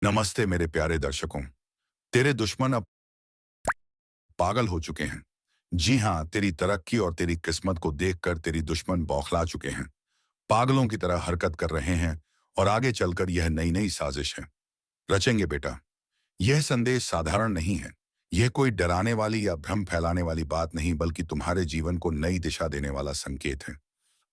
नमस्ते मेरे प्यारे दर्शकों। तेरे दुश्मन अब पागल हो चुके हैं। जी हाँ, तेरी तरक्की और तेरी किस्मत को देखकर तेरी दुश्मन बौखला चुके हैं। पागलों की तरह हरकत कर रहे हैं और आगे चलकर यह नई नई साजिश है रचेंगे बेटा। यह संदेश साधारण नहीं है। यह कोई डराने वाली या भ्रम फैलाने वाली बात नहीं, बल्कि तुम्हारे जीवन को नई दिशा देने वाला संकेत है।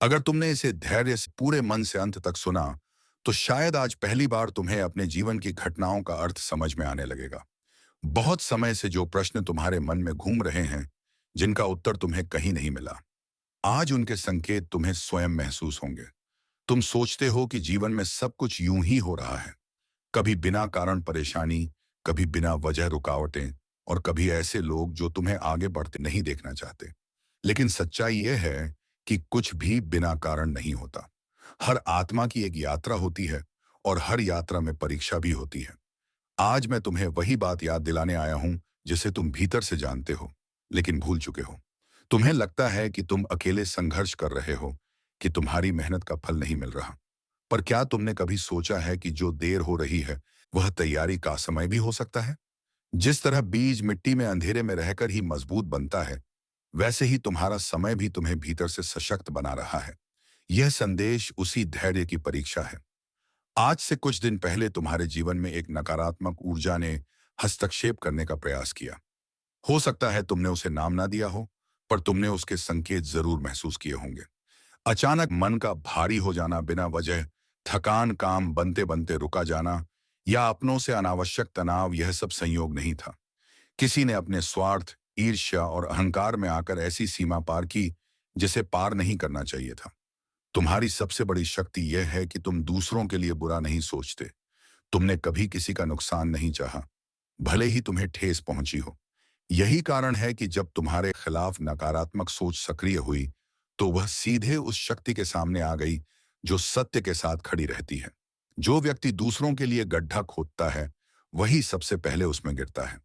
अगर तुमने इसे धैर्य से पूरे मन से अंत तक सुना, तो शायद आज पहली बार तुम्हें अपने जीवन की घटनाओं का अर्थ समझ में आने लगेगा। बहुत समय से जो प्रश्न तुम्हारे मन में घूम रहे हैं, जिनका उत्तर तुम्हें कहीं नहीं मिला, आज उनके संकेत तुम्हें स्वयं महसूस होंगे। तुम सोचते हो कि जीवन में सब कुछ यूं ही हो रहा है, कभी बिना कारण परेशानी, कभी बिना वजह रुकावटें, और कभी ऐसे लोग जो तुम्हें आगे बढ़ते नहीं देखना चाहते। लेकिन सच्चाई यह है कि कुछ भी बिना कारण नहीं होता। हर आत्मा की एक यात्रा होती है, और हर यात्रा में परीक्षा भी होती है। आज मैं तुम्हें वही बात याद दिलाने आया हूं जिसे तुम भीतर से जानते हो, लेकिन भूल चुके हो। तुम्हें लगता है कि तुम अकेले संघर्ष कर रहे हो, कि तुम्हारी मेहनत का फल नहीं मिल रहा। पर क्या तुमने कभी सोचा है कि जो देर हो रही है, वह तैयारी का समय भी हो सकता है? जिस तरह बीज मिट्टी में अंधेरे में रहकर ही मजबूत बनता है, वैसे ही तुम्हारा समय भी तुम्हें भीतर से सशक्त बना रहा है। यह संदेश उसी धैर्य की परीक्षा है। आज से कुछ दिन पहले तुम्हारे जीवन में एक नकारात्मक ऊर्जा ने हस्तक्षेप करने का प्रयास किया। हो सकता है तुमने उसे नाम ना दिया हो, पर तुमने उसके संकेत जरूर महसूस किए होंगे। अचानक मन का भारी हो जाना, बिना वजह थकान, काम बनते बनते रुका जाना, या अपनों से अनावश्यक तनाव, यह सब संयोग नहीं था। किसी ने अपने स्वार्थ, ईर्ष्या और अहंकार में आकर ऐसी सीमा पार की जिसे पार नहीं करना चाहिए था। तुम्हारी सबसे बड़ी शक्ति यह है कि तुम दूसरों के लिए बुरा नहीं सोचते। तुमने कभी किसी का नुकसान नहीं चाहा, भले ही तुम्हें ठेस पहुंची हो। यही कारण है कि जब तुम्हारे खिलाफ नकारात्मक सोच सक्रिय हुई, तो वह सीधे उस शक्ति के सामने आ गई जो सत्य के साथ खड़ी रहती है। जो व्यक्ति दूसरों के लिए गड्ढा खोदता है, वही सबसे पहले उसमें गिरता है।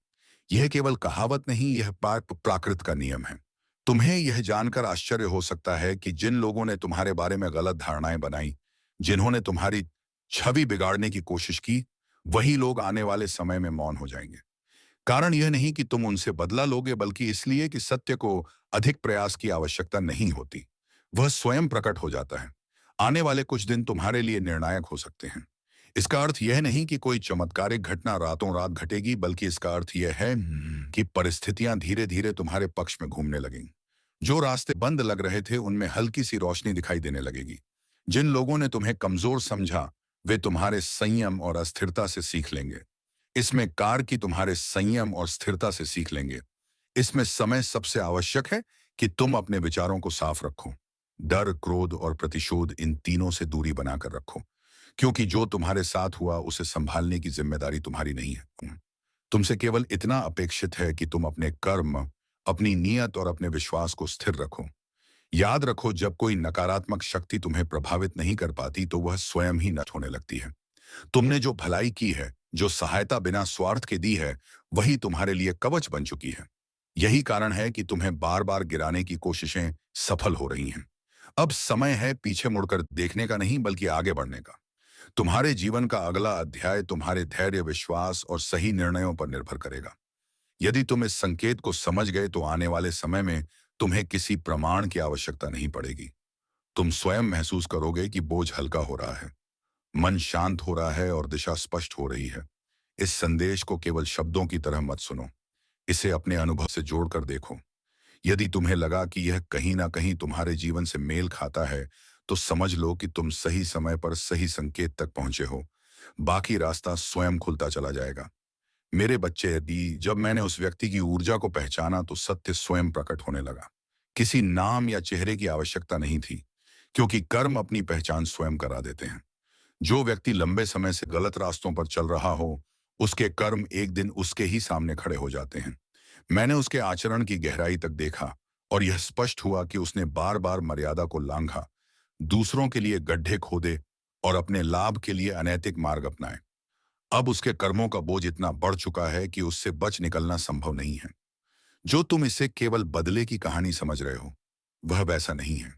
यह केवल कहावत नहीं, यह प्राकृत का नियम है। तुम्हें यह जानकर आश्चर्य हो सकता है कि जिन लोगों ने तुम्हारे बारे में गलत धारणाएं बनाई, जिन्होंने तुम्हारी छवि बिगाड़ने की कोशिश की, वही लोग आने वाले समय में मौन हो जाएंगे। कारण यह नहीं कि तुम उनसे बदला लोगे, बल्कि इसलिए कि सत्य को अधिक प्रयास की आवश्यकता नहीं होती। वह स्वयं प्रकट हो जाता है। आने वाले कुछ दिन तुम्हारे लिए निर्णायक हो सकते हैं। इसका अर्थ यह नहीं कि कोई चमत्कारिक घटना रातों रात घटेगी, बल्कि इसका अर्थ यह है कि परिस्थितियां धीरे धीरे तुम्हारे पक्ष में घूमने लगेंगी। जो रास्ते बंद लग रहे थे, उनमें हल्की सी रोशनी दिखाई देने लगेगी। जिन लोगों ने तुम्हें कमजोर समझा, वे तुम्हारे संयम और अस्थिरता से सीख लेंगे। इसमें कार की तुम्हारे संयम और स्थिरता से सीख लेंगे। इसमें समय सबसे आवश्यक है कि तुम अपने विचारों को साफ रखो। डर, क्रोध और प्रतिशोध, इन तीनों से दूरी बनाकर रखो, क्योंकि जो तुम्हारे साथ हुआ उसे संभालने की जिम्मेदारी तुम्हारी नहीं है। तुमसे केवल इतना अपेक्षित है कि तुम अपने कर्म, अपनी नीयत और अपने विश्वास को स्थिर रखो। याद रखो, जब कोई नकारात्मक शक्ति तुम्हें प्रभावित नहीं कर पाती, तो वह स्वयं ही नष्ट होने लगती है। तुमने जो भलाई की है, जो सहायता बिना स्वार्थ के दी है, वही तुम्हारे लिए कवच बन चुकी है। यही कारण है कि तुम्हें बार बार गिराने की कोशिशें सफल हो रही हैं। अब समय है पीछे मुड़कर देखने का नहीं, बल्कि आगे बढ़ने का। तुम्हारे जीवन का अगला अध्याय तुम्हारे धैर्य, विश्वास और सही निर्णयों पर निर्भर करेगा। यदि तुम इस संकेत को समझ गए, तो आने वाले समय में तुम्हें किसी प्रमाण की आवश्यकता नहीं पड़ेगी। तुम स्वयं महसूस करोगे कि बोझ हल्का हो रहा है, मन शांत हो रहा है और दिशा स्पष्ट हो रही है। इस संदेश को केवल शब्दों की तरह मत सुनो, इसे अपने अनुभव से जोड़कर देखो। यदि तुम्हें लगा कि यह कहीं ना कहीं तुम्हारे जीवन से मेल खाता है, तो समझ लो कि तुम सही समय पर सही संकेत तक पहुंचे हो। बाकी रास्ता स्वयं खुलता चला जाएगा। मेरे बच्चे, यदि जब मैंने उस व्यक्ति की ऊर्जा को पहचाना, तो सत्य स्वयं प्रकट होने लगा। किसी नाम या चेहरे की आवश्यकता नहीं थी, क्योंकि कर्म अपनी पहचान स्वयं करा देते हैं। जो व्यक्ति लंबे समय से गलत रास्तों पर चल रहा हो, उसके कर्म एक दिन उसके ही सामने खड़े हो जाते हैं। मैंने उसके आचरण की गहराई तक देखा, और यह स्पष्ट हुआ कि उसने बार बार मर्यादा को लांघा, दूसरों के लिए गड्ढे खोदे और अपने लाभ के लिए अनैतिक मार्ग अपनाए। अब उसके कर्मों का बोझ इतना बढ़ चुका है कि उससे बच निकलना संभव नहीं है। जो तुम इसे केवल बदले की कहानी समझ रहे हो, वह वैसा नहीं है।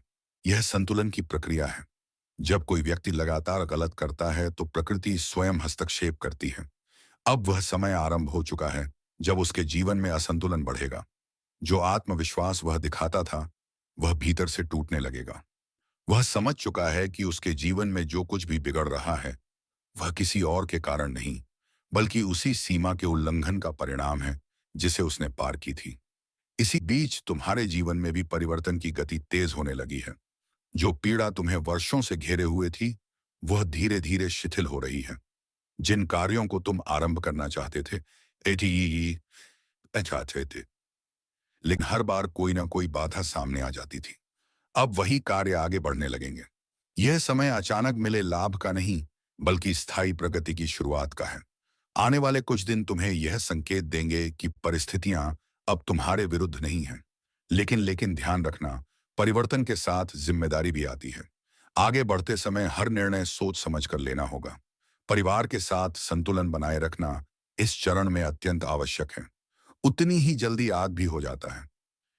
यह संतुलन की प्रक्रिया है। जब कोई व्यक्ति लगातार गलत करता है, तो प्रकृति स्वयं हस्तक्षेप करती है। अब वह समय आरंभ हो चुका है जब उसके जीवन में असंतुलन बढ़ेगा। जो आत्मविश्वास वह दिखाता था, वह भीतर से टूटने लगेगा। वह समझ चुका है कि उसके जीवन में जो कुछ भी बिगड़ रहा है, वह किसी और के कारण नहीं, बल्कि उसी सीमा के उल्लंघन का परिणाम है जिसे उसने पार की थी। इसी बीच तुम्हारे जीवन में भी परिवर्तन की गति तेज होने लगी है। जो पीड़ा तुम्हें वर्षों से घेरे हुए थी, वह धीरे धीरे शिथिल हो रही है। जिन कार्यों को तुम आरंभ करना चाहते थे, एटी चाहते थे, लेकिन हर बार कोई ना कोई बाधा सामने आ जाती थी, अब वही कार्य आगे बढ़ने लगेंगे। यह समय अचानक मिले लाभ का नहीं, बल्कि स्थायी प्रगति की शुरुआत का है। आने वाले कुछ दिन तुम्हें यह संकेत देंगे कि परिस्थितियां अब तुम्हारे विरुद्ध नहीं हैं। लेकिन ध्यान रखना, परिवर्तन के साथ जिम्मेदारी भी आती है। आगे बढ़ते समय हर निर्णय सोच समझ कर लेना होगा। परिवार के साथ संतुलन बनाए रखना इस चरण में अत्यंत आवश्यक है। उतनी ही जल्दी आग भी हो जाता है,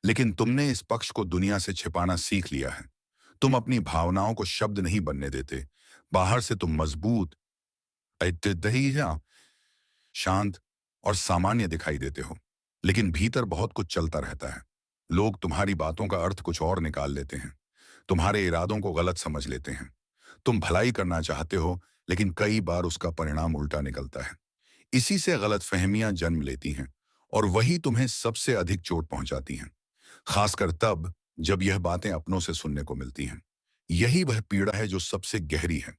लेकिन तुमने इस पक्ष को दुनिया से छिपाना सीख लिया है। तुम अपनी भावनाओं को शब्द नहीं बनने देते। बाहर से तुम मजबूत, दही, शांत और सामान्य दिखाई देते हो, लेकिन भीतर बहुत कुछ चलता रहता है। लोग तुम्हारी बातों का अर्थ कुछ और निकाल लेते हैं, तुम्हारे इरादों को गलत समझ लेते हैं। तुम भलाई करना चाहते हो, लेकिन कई बार उसका परिणाम उल्टा निकलता है। इसी से गलतफहमियां जन्म लेती हैं, और वही तुम्हें सबसे अधिक चोट पहुंचाती हैं। खासकर तब जब यह बातें अपनों से सुनने को मिलती हैं। यही वह पीड़ा है जो सबसे गहरी है।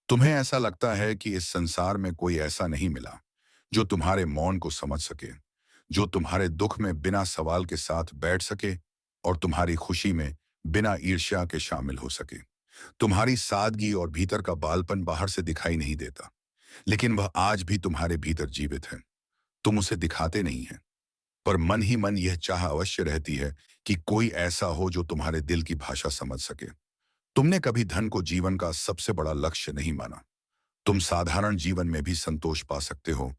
तुम्हें ऐसा लगता है कि इस संसार में कोई ऐसा नहीं मिला जो तुम्हारे मौन को समझ सके, जो तुम्हारे दुख में बिना सवाल के साथ बैठ सके और तुम्हारी खुशी में बिना ईर्ष्या के शामिल हो सके। तुम्हारी सादगी और भीतर का बालपन बाहर से दिखाई नहीं देता, लेकिन वह आज भी तुम्हारे भीतर जीवित है। तुम उसे दिखाते नहीं है, पर मन ही मन यह चाह अवश्य रहती है कि कोई ऐसा हो जो तुम्हारे दिल की भाषा समझ सके। तुमने कभी धन को जीवन का सबसे बड़ा लक्ष्य नहीं माना। तुम साधारण जीवन में भी संतोष पा सकते हो।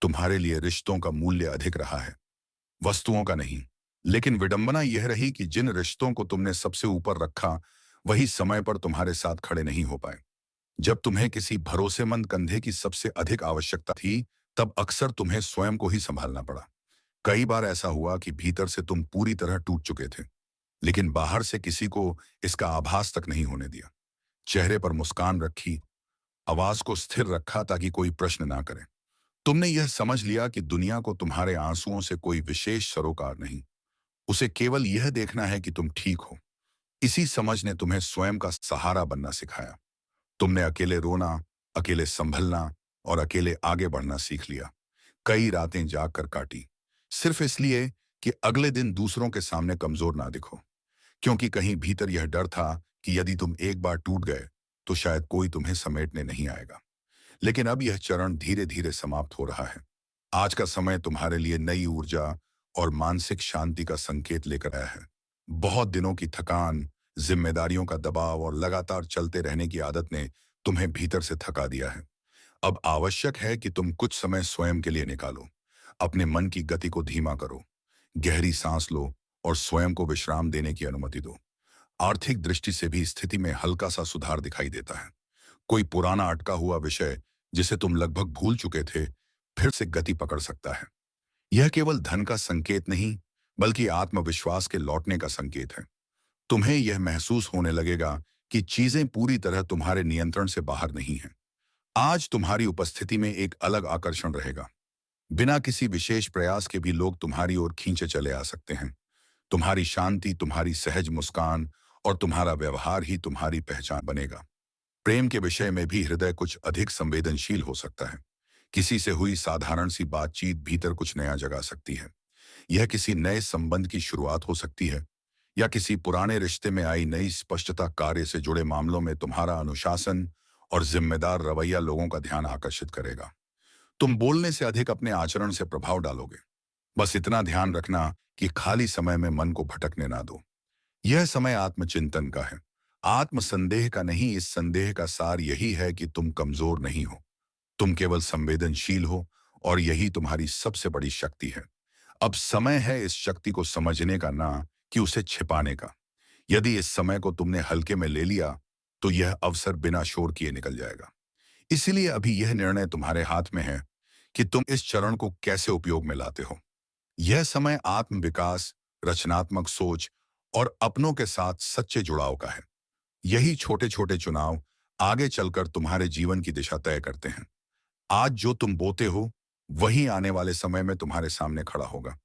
तुम्हारे लिए रिश्तों का मूल्य अधिक रहा है, वस्तुओं का नहीं। लेकिन विडंबना यह रही कि जिन रिश्तों को तुमने सबसे ऊपर रखा, वही समय पर तुम्हारे साथ खड़े नहीं हो पाए। जब तुम्हें किसी भरोसेमंद कंधे की सबसे अधिक आवश्यकता थी, तब अक्सर तुम्हें स्वयं को ही संभालना पड़ा। कई बार ऐसा हुआ कि भीतर से तुम पूरी तरह टूट चुके थे, लेकिन बाहर से किसी को इसका आभास तक नहीं होने दिया। चेहरे पर मुस्कान रखी, आवाज को स्थिर रखा ताकि कोई प्रश्न ना करे। तुमने यह समझ लिया कि दुनिया को तुम्हारे आंसुओं से कोई विशेष सरोकार नहीं, उसे केवल यह देखना है कि तुम ठीक हो। इसी समझ ने तुम्हें स्वयं का सहारा बनना सिखाया। तुमने अकेले रोना, अकेले संभलना और अकेले आगे बढ़ना सीख लिया। कई रातें जाग कर काटी, सिर्फ इसलिए कि अगले दिन दूसरों के सामने कमजोर ना दिखो, क्योंकि कहीं भीतर यह डर था कि यदि तुम एक बार टूट गए तो शायद कोई तुम्हें समेटने नहीं आएगा। लेकिन अब यह चरण धीरे धीरे समाप्त हो रहा है। आज का समय तुम्हारे लिए नई ऊर्जा और मानसिक शांति का संकेत लेकर आया है। बहुत दिनों की थकान, जिम्मेदारियों का दबाव और लगातार चलते रहने की आदत ने तुम्हें भीतर से थका दिया है। अब आवश्यक है कि तुम कुछ समय स्वयं के लिए निकालो। अपने मन की गति को धीमा करो, गहरी सांस लो और स्वयं को विश्राम देने की अनुमति दो। आर्थिक दृष्टि से भी स्थिति में हल्का सा सुधार दिखाई देता है। कोई पुराना अटका हुआ विषय जिसे तुम लगभग भूल चुके थे, फिर से गति पकड़ सकता है। यह केवल धन का संकेत नहीं, बल्कि आत्मविश्वास के लौटने का संकेत है। तुम्हें यह महसूस होने लगेगा कि चीजें पूरी तरह तुम्हारे नियंत्रण से बाहर नहीं हैं। आज तुम्हारी उपस्थिति में एक अलग आकर्षण रहेगा। बिना किसी विशेष प्रयास के भी लोग तुम्हारी ओर खींचे चले आ सकते हैं। तुम्हारी शांति, तुम्हारी सहज मुस्कान और तुम्हारा व्यवहार ही तुम्हारी पहचान बनेगा। प्रेम के विषय में भी हृदय कुछ अधिक संवेदनशील हो सकता है। किसी से हुई साधारण सी बातचीत भीतर कुछ नया जगा सकती है। यह किसी नए संबंध की शुरुआत हो सकती है, या किसी पुराने रिश्ते में आई नई स्पष्टता। कार्य से जुड़े मामलों में तुम्हारा अनुशासन और जिम्मेदार रवैया लोगों का ध्यान आकर्षित करेगा। तुम बोलने से अधिक अपने आचरण से प्रभाव डालोगे। बस इतना ध्यान रखना कि खाली समय में मन को भटकने ना दो। यह समय आत्मचिंतन का है, आत्मसंदेह का नहीं। इस संदेह का सार यही है कि तुम कमजोर नहीं हो, तुम केवल संवेदनशील हो, और यही तुम्हारी सबसे बड़ी शक्ति है। अब समय है इस शक्ति को समझने का, ना कि उसे छिपाने का। यदि इस समय को तुमने हल्के में ले लिया, तो यह अवसर बिना शोर किए निकल जाएगा। इसलिए अभी यह निर्णय तुम्हारे हाथ में है कि तुम इस चरण को कैसे उपयोग में लाते हो। यह समय आत्म विकास, रचनात्मक सोच और अपनों के साथ सच्चे जुड़ाव का है। यही छोटे छोटे चुनाव आगे चलकर तुम्हारे जीवन की दिशा तय करते हैं। आज जो तुम बोते हो वही आने वाले समय में तुम्हारे सामने खड़ा होगा।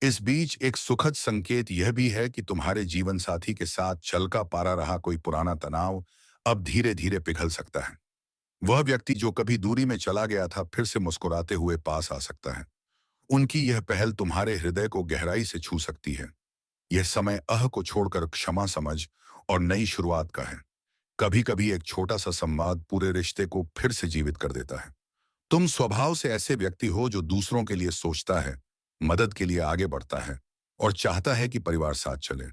इस बीच एक सुखद संकेत यह भी है कि तुम्हारे जीवन साथी के साथ चलका पारा रहा कोई पुराना तनाव अब धीरे धीरे पिघल सकता है। वह व्यक्ति जो कभी दूरी में चला गया था फिर से मुस्कुराते हुए पास आ सकता है। उनकी यह पहल तुम्हारे हृदय को गहराई से छू सकती है। यह समय अह को छोड़कर क्षमा, समझ और नई शुरुआत का है। कभी कभी एक छोटा सा संवाद पूरे रिश्ते को फिर से जीवित कर देता है। तुम स्वभाव से ऐसे व्यक्ति हो जो दूसरों के लिए सोचता है, मदद के लिए आगे बढ़ता है और चाहता है कि परिवार साथ चले।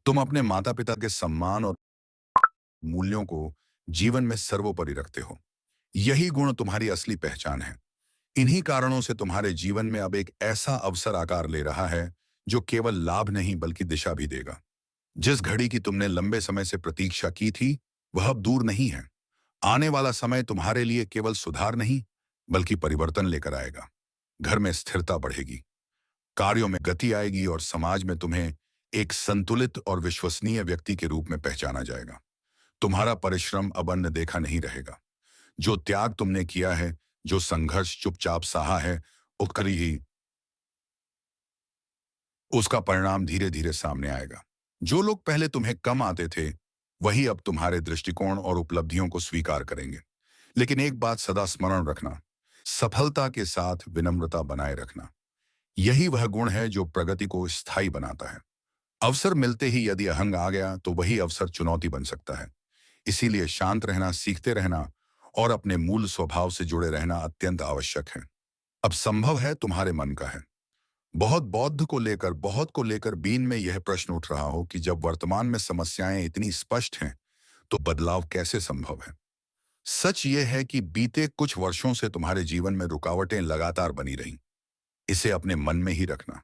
तुम अपने माता पिता के सम्मान और मूल्यों को जीवन में सर्वोपरि रखते हो। यही गुण तुम्हारी असली पहचान है। इन्हीं कारणों से तुम्हारे जीवन में अब एक ऐसा अवसर आकार ले रहा है जो केवल लाभ नहीं बल्कि दिशा भी देगा। जिस घड़ी की तुमने लंबे समय से प्रतीक्षा की थी वह अब दूर नहीं है। आने वाला समय तुम्हारे लिए केवल सुधार नहीं बल्कि परिवर्तन लेकर आएगा। घर में स्थिरता बढ़ेगी, कार्यों में गति आएगी और समाज में तुम्हें एक संतुलित और विश्वसनीय व्यक्ति के रूप में पहचाना जाएगा। तुम्हारा परिश्रम अब अन्न देखा नहीं रहेगा। जो त्याग तुमने किया है, जो संघर्ष चुपचाप सहा है, उकरी ही उसका परिणाम धीरे धीरे सामने आएगा। जो लोग पहले तुम्हें कम आते थे वही अब तुम्हारे दृष्टिकोण और उपलब्धियों को स्वीकार करेंगे। लेकिन एक बात सदा स्मरण रखना, सफलता के साथ विनम्रता बनाए रखना। यही वह गुण है जो प्रगति को स्थायी बनाता है। अवसर मिलते ही यदि अहंग आ गया तो वही अवसर चुनौती बन सकता है। इसीलिए शांत रहना, सीखते रहना और अपने मूल स्वभाव से जुड़े रहना अत्यंत आवश्यक है। अब संभव है तुम्हारे मन का है, बहुत को लेकर बीन में यह प्रश्न उठ रहा हो कि जब वर्तमान में समस्याएं इतनी स्पष्ट हैं तो बदलाव कैसे संभव है। सच यह है कि बीते कुछ वर्षों से तुम्हारे जीवन में रुकावटें लगातार बनी रहीं। इसे अपने मन में ही रखना।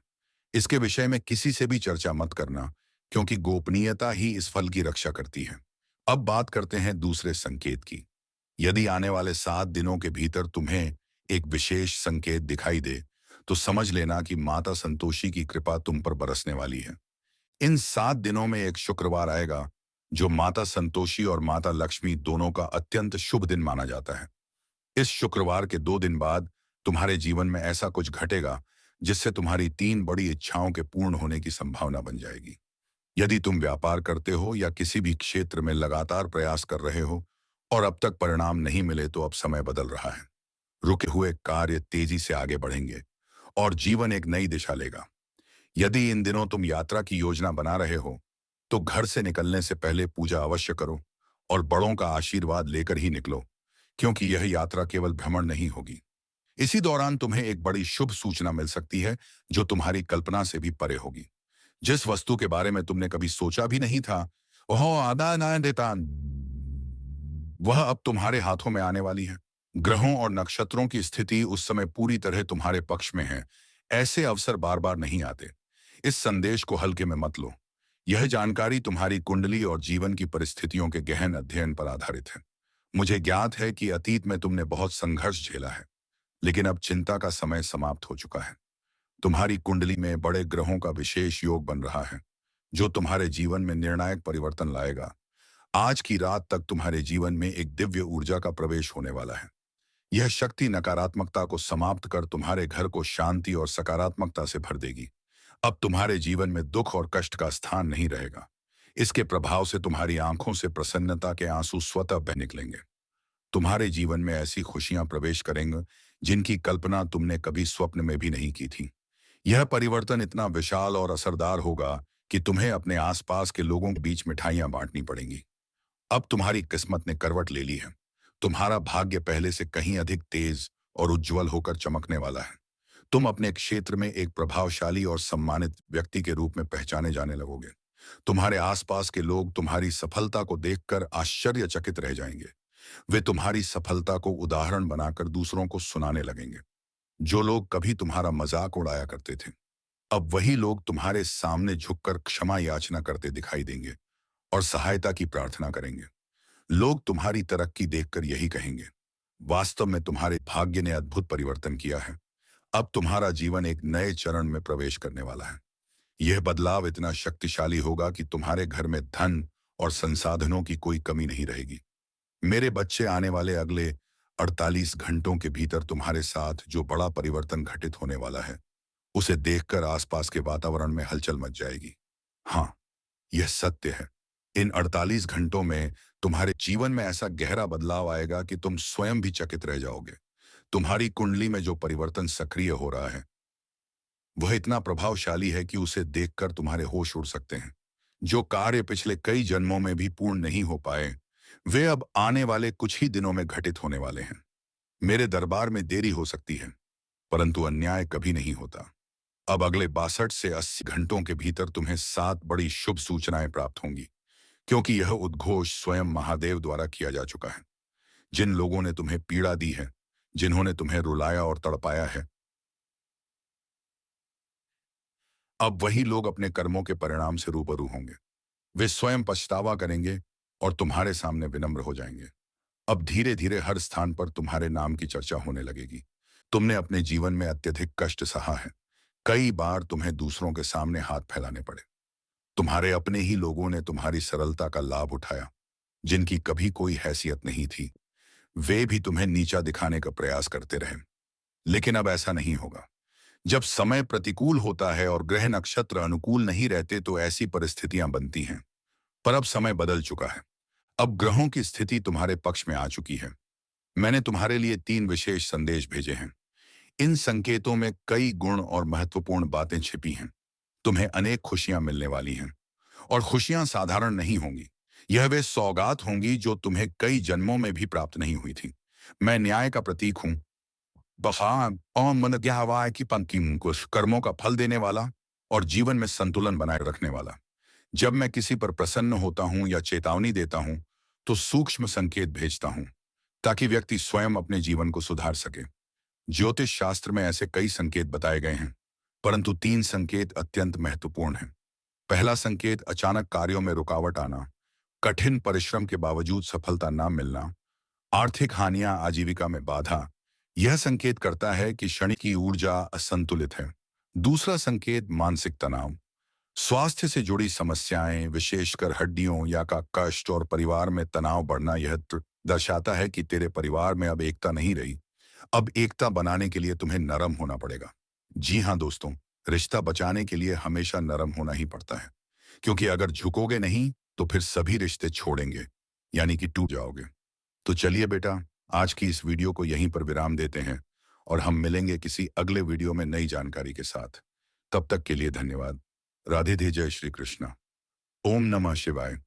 इसके विषय में किसी से भी चर्चा मत करना, क्योंकि गोपनीयता ही इस फल की रक्षा करती है। अब बात करते हैं दूसरे संकेत की। यदि आने वाले 7 दिनों के भीतर तुम्हें एक विशेष संकेत दिखाई दे तो समझ लेना कि माता संतोषी की कृपा तुम पर बरसने वाली है। इन 7 दिनों में एक शुक्रवार आएगा जो माता संतोषी और माता लक्ष्मी दोनों का अत्यंत शुभ दिन माना जाता है। इस शुक्रवार के 2 दिन बाद तुम्हारे जीवन में ऐसा कुछ घटेगा जिससे तुम्हारी 3 बड़ी इच्छाओं के पूर्ण होने की संभावना बन जाएगी। यदि तुम व्यापार करते हो या किसी भी क्षेत्र में लगातार प्रयास कर रहे हो और अब तक परिणाम नहीं मिले तो अब समय बदल रहा है। रुके हुए कार्य तेजी से आगे बढ़ेंगे और जीवन एक नई दिशा लेगा। यदि इन दिनों तुम यात्रा की योजना बना रहे हो तो घर से निकलने से पहले पूजा अवश्य करो और बड़ों का आशीर्वाद लेकर ही निकलो, क्योंकि यह यात्रा केवल भ्रमण नहीं होगी। इसी दौरान तुम्हें एक बड़ी शुभ सूचना मिल सकती है जो तुम्हारी कल्पना से भी परे होगी। जिस वस्तु के बारे में तुमने कभी सोचा भी नहीं था वह आदा ना देता वह अब तुम्हारे हाथों में आने वाली है। ग्रहों और नक्षत्रों की स्थिति उस समय पूरी तरह तुम्हारे पक्ष में है। ऐसे अवसर बार बार नहीं आते। इस संदेश को हल्के में मत लो। यह जानकारी तुम्हारी कुंडली और जीवन की परिस्थितियों के गहन अध्ययन पर आधारित है। मुझे ज्ञात है कि अतीत में तुमने बहुत संघर्ष झेला है, लेकिन अब चिंता का समय समाप्त हो चुका है। तुम्हारी कुंडली में बड़े ग्रहों का विशेष योग बन रहा है जो तुम्हारे जीवन में निर्णायक परिवर्तन लाएगा। आज की रात तक तुम्हारे जीवन में एक दिव्य ऊर्जा का प्रवेश होने वाला है। यह शक्ति नकारात्मकता को समाप्त कर तुम्हारे घर को शांति और सकारात्मकता से भर देगी। अब तुम्हारे जीवन में दुख और कष्ट का स्थान नहीं रहेगा। इसके प्रभाव से तुम्हारी आंखों से प्रसन्नता के आंसू स्वतः बह निकलेंगे। तुम्हारे जीवन में ऐसी खुशियां प्रवेश करेंगे जिनकी कल्पना तुमने कभी स्वप्न में भी नहीं की थी। यह परिवर्तन इतना विशाल और असरदार होगा कि तुम्हें अपने आसपास के लोगों के बीच मिठाइयां बांटनी पड़ेंगी। अब तुम्हारी किस्मत ने करवट ले ली है। तुम्हारा भाग्य पहले से कहीं अधिक तेज और उज्जवल होकर चमकने वाला है। तुम अपने क्षेत्र में एक प्रभावशाली और सम्मानित व्यक्ति के रूप में पहचाने जाने लगोगे। तुम्हारे आसपास के लोग तुम्हारी सफलता को देखकर आश्चर्यचकित रह जाएंगे। वे तुम्हारी सफलता को उदाहरण बनाकर दूसरों को सुनाने लगेंगे। जो लोग कभी तुम्हारा मजाक उड़ाया करते थे अब वही लोग तुम्हारे सामने झुककर क्षमा याचना करते दिखाई देंगे और सहायता की प्रार्थना करेंगे। लोग तुम्हारी तरक्की देखकर यही कहेंगे, वास्तव में तुम्हारे भाग्य ने अद्भुत परिवर्तन किया है। अब तुम्हारा जीवन एक नए चरण में प्रवेश करने वाला है। यह बदलाव इतना शक्तिशाली होगा कि तुम्हारे घर में धन और संसाधनों की कोई कमी नहीं रहेगी। मेरे बच्चे, आने वाले अगले 48 घंटों के भीतर तुम्हारे साथ जो बड़ा परिवर्तन घटित होने वाला है, उसे देखकर आसपास के वातावरण में हलचल मच जाएगी। हाँ, यह सत्य है। इन 48 घंटों में तुम्हारे जीवन में ऐसा गहरा बदलाव आएगा कि तुम स्वयं भी चकित रह जाओगे। तुम्हारी कुंडली में जो परिवर्तन सक्रिय हो रहा है, वह इतना प्रभावशाली है कि उसे देखकर तुम्हारे होश उड़ सकते हैं। जो कार्य पिछले कई जन्मों में भी पूर्ण नहीं हो पाए, वे अब आने वाले कुछ ही दिनों में घटित होने वाले हैं। मेरे दरबार में देरी हो सकती है, परंतु अन्याय कभी नहीं होता। अब अगले 62 से 80 घंटों के भीतर तुम्हें 7 बड़ी शुभ सूचनाएं प्राप्त होंगी, क्योंकि यह उद्घोष स्वयं महादेव द्वारा किया जा चुका है। जिन लोगों ने तुम्हें पीड़ा दी है, जिन्होंने तुम्हें रुलाया और तड़पाया है, अब वही लोग अपने कर्मों के परिणाम से रूबरू होंगे। वे स्वयं पछतावा करेंगे और तुम्हारे सामने विनम्र हो जाएंगे। अब धीरे धीरे हर स्थान पर तुम्हारे नाम की चर्चा होने लगेगी। तुमने अपने जीवन में अत्यधिक कष्ट सहा है। कई बार तुम्हें दूसरों के सामने हाथ फैलाने पड़े। तुम्हारे अपने ही लोगों ने तुम्हारी सरलता का लाभ उठाया। जिनकी कभी कोई हैसियत नहीं थी, वे भी तुम्हें नीचा दिखाने का प्रयास करते रहे। लेकिन अब ऐसा नहीं होगा। जब समय प्रतिकूल होता है और ग्रह नक्षत्र अनुकूल नहीं रहते तो ऐसी परिस्थितियां बनती हैं। पर अब समय बदल चुका है। अब ग्रहों की स्थिति तुम्हारे पक्ष में आ चुकी है। मैंने तुम्हारे लिए 3 विशेष संदेश भेजे हैं। इन संकेतों में कई गुण और महत्वपूर्ण बातें छिपी हैं। तुम्हें अनेक खुशियां मिलने वाली हैं, और खुशियां साधारण नहीं होंगी। यह वे सौगात होंगी जो तुम्हें कई जन्मों में भी प्राप्त नहीं हुई थी। मैं न्याय का प्रतीक हूं, बखा और मन हवा की पंक्ति, कुछ कर्मों का फल देने वाला और जीवन में संतुलन बनाए रखने वाला। जब मैं किसी पर प्रसन्न होता हूं या चेतावनी देता हूं, तो सूक्ष्म संकेत भेजता हूं, ताकि व्यक्ति स्वयं अपने जीवन को सुधार सके। ज्योतिष शास्त्र में ऐसे कई संकेत बताए गए हैं, परंतु 3 संकेत अत्यंत महत्वपूर्ण हैं। पहला संकेत, अचानक कार्यों में रुकावट आना, कठिन परिश्रम के बावजूद सफलता न मिलना, आर्थिक हानियां, आजीविका में बाधा। यह संकेत करता है कि क्षणिक की ऊर्जा असंतुलित है। दूसरा संकेत, मानसिक तनाव, स्वास्थ्य से जुड़ी समस्याएं, विशेषकर हड्डियों या का कष्ट और परिवार में तनाव बढ़ना। यह दर्शाता है कि तेरे परिवार में अब एकता नहीं रही। अब एकता बनाने के लिए तुम्हें नरम होना पड़ेगा। जी हाँ दोस्तों, रिश्ता बचाने के लिए हमेशा नरम होना ही पड़ता है, क्योंकि अगर झुकोगे नहीं तो फिर सभी रिश्ते छोड़ेंगे, यानी कि टूट जाओगे। तो चलिए बेटा, आज की इस वीडियो को यहीं पर विराम देते हैं और हम मिलेंगे किसी अगले वीडियो में नई जानकारी के साथ। तब तक के लिए धन्यवाद। राधे धे, जय श्री कृष्णा। ओम नमः शिवाय।